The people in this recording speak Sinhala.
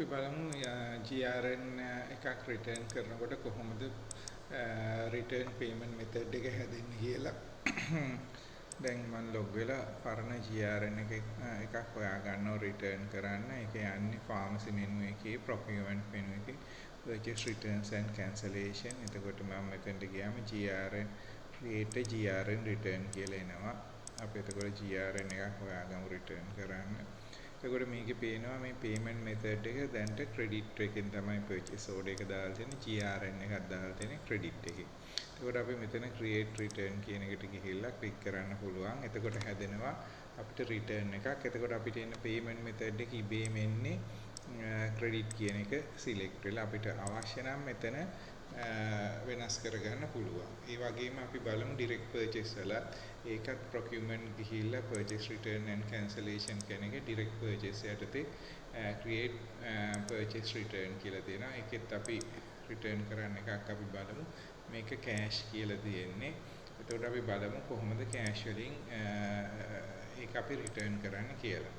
අපි බලමු GRN එකක් රිටර්න් කරනකොට කොහොමද රිටර්න් පේමන්ට් මෙතඩ් එක හැදෙන්නේ කියලා. දැන් මම ලොග් වෙලා පරණ GRN එකක් හොයා ගන්නවා රිටර්න් කරන්න. ඒක යන්නේ ෆාමසි මෙනු එකේ procurement මෙනු එකේ purchase returns and cancellation. එතකොට මම මෙතනට ගියාම GRN create GRN return කියලා එනවා. අපි එතකොට GRN එකක් හොයාගමු රිටර්න් කරන්න. එතකොට මේකේ පේනවා මේ payment method එක දැන්ට credit එකෙන් තමයි purchase order එක දාලා තියෙන්නේ GRN එකක් දාලා තියෙන්නේ credit එකේ. එතකොට අපි මෙතන create return කියන එකට ගිහිල්ලා click කරන්න පුළුවන්. එතකොට හැදෙනවා අපිට return එකක්. එතකොට අපිට එන payment method එක ඉබේම එන්නේ credit කියන එක select වෙලා අපිට අවශ්‍ය නම් මෙතන වෙනස් කරගන්න පුළුවන්. ඒ වගේම අපි බලමු direct purchase වල ඒකත් procurement ගිහිල්ලා purchase return and cancellation කියන එක direct purchase යටතේ create purchase return කියලා තියෙනවා. ඒකෙත් අපි return කරන්න එකක් අපි බලමු. මේක cash කියලා තියෙන්නේ. එතකොට අපි බලමු කොහොමද cash වලින් ඒක අපි return කරන්න කියලා.